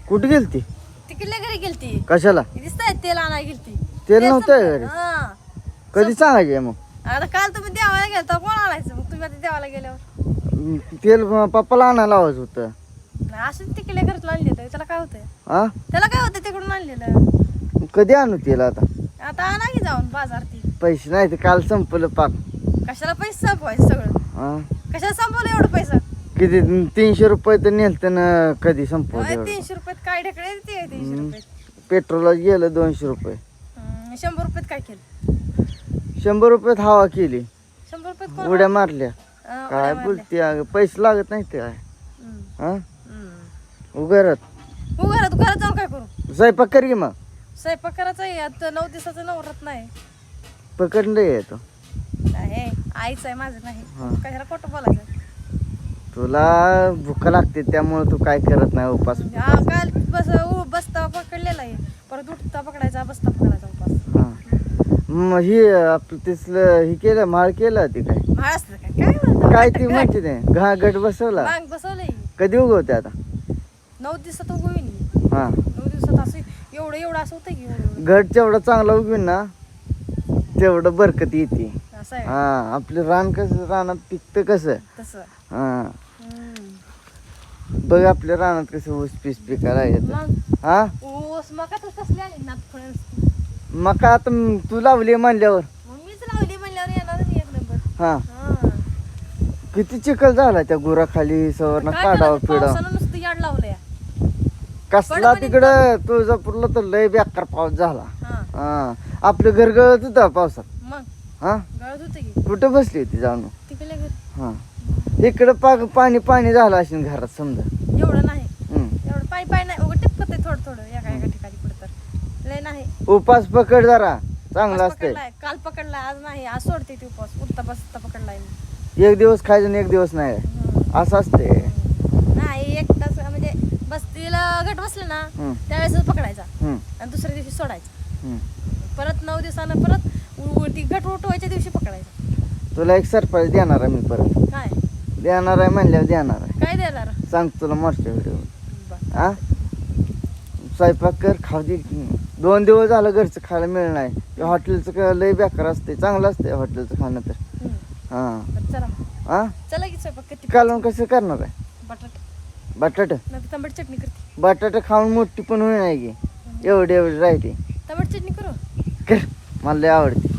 कुठे गेलती? तिकडल्या घरी गेलती. कशाला? दिसतंय तेल आणायला गेलती. तेल नव्हतं घरी? हा. कधी सांगायचे मग? आता काल तुम्ही देवाला गेलता, कोण आणायचं मग तुम्ही आता देवाला गेल्यावर? तेल पप्पाला आणायला लावायचं होतं. नाही, असं तिकडल्या घरातून आणलेलं, त्याला काय होतंय? हा? त्याला काय होतं तिकडून आणलेलं? कधी आणू तेल आता? आता आणा की जाऊन बाजार ती. पैसे नाही ते काल संपलं पाक. कशाला पैसे संपवायचे सगळं? हा? कशाला संपवलं एवढं पैसा? किती 300 रुपये तर नेलतं ना, कधी संपवलं एवढं? 300 रुपयात काय ढेकळे ते 300 रुपये? पेट्रोलला गेलं 200 रुपये. 100 रुपयात काय केलं? 100 रुपयात हवा केली, 100 रुपयात कोण उड्या मारल्या. उड्या काय मारल्या. बोलते अगं, पैसे लागत नाही ते काय? हम्म. हा? हम्म. उगारत हो, घरात जाऊन काय करू? स्वयंपाक कर की मग. स्वयंपाक करायचा आहे, आता 9 दिवसाचं नवरत नाही. पकडलं येतो नाही, आईच आहे माझं नाही. हा. कशाला खोटं बोलायचं? तुला भूक लागते त्यामुळे तू काय करत नाही उपास. हा, काल बसता पकडलेला आहे, परत उठता पकडायचा, बसता पकडायचा उपास. हा. मग ही आपलं तिथलं हे केलं, माळ केलं ते काय? महाळ असतं काय म्हणतो? काय ती म्हणते ते गट बसवला? बांग बसवलंय. कधी उगवते आता? 9 दिवसात उगवीन. हा. 9 दिवसात असं एवढं असं होतं की एवढं घट जेवढा चांगला उगवीन ना तेवढं बरकत येते. असं आहे हा. आपलं रान कसं, रानात पिकतं कसं. तसं. हा. हम्म. बघ आपल्या रानात कसं ऊस पीस पिकायला येतं. मग हा. ऊस मका तर कसले आले ना फळ. मग का आता तू लावली म्हणल्यावर? मग मीच लावली म्हणल्यावर येणार नाही एक नंबर. हा. हा. किती चिखल झाला त्या गुराखाली सवरनं काय काढावं करायचं, पिढावं. पावसानं नुसतं याड लावलंय. कसला पडपडीत तिकडं तुळजापूरला तर लय बेकार पाऊस झाला. हा. हा. आपलं घर गळत होतं पावसात. मग हा. गळत होते की कुठं बसली होती जाऊन? तिकडल्या घरी. हा. इकडं पाणी झालं असेल घरात समजा. एवढं नाही, हम्म. एवढं पाय नाही, उघड टिपकत आहे थोडं एका ठिकाणी कुठं तर लय नाही. उपास पकड जरा, चांगलं उपास असतंय. पकडलाय, काल पकडलाय, आज नाही, आज सोडते ती उपास. उठता बसता पकडलाय मी. एक दिवस खायचं आणि एक दिवस नाही, हम्म. असं असते. नाही, एक तास म्हणजे बसतीला गट बसले ना हम्म. त्यावेळेस पकडायचा हम्म. आणि दुसऱ्या दिवशी सोडायचा. हम्म. परत 9 दिवसानं परत ती गट उठवायच्या दिवशी पकडायचा. तुला एक सरप्राईज देणार आहे मी परत. काय देणार आहे म्हणल्यावर देणार आहे. काय देणार? सांग तुला मागच्या व्हिडिओ. बरं. हा. स्वयंपाक कर, खाऊ दे. 2 दिवस झालं घरचं खायला मिळणार नाही. हॉटेलचं लय बेकार असते, चांगलं असते हॉटेलचं खाणं तर. हम्म. हा. बरं, चला मग. हा. चला की स्वयंपाक किती कालवण कसं करणार आहे? बटाटा बटाट नाही तर टमाट चटणी करते. बटाटा खाऊन मोठी पण होई नाही की, एवढी राहते. टमाट चटणी करू. कर, मला लय आवडते.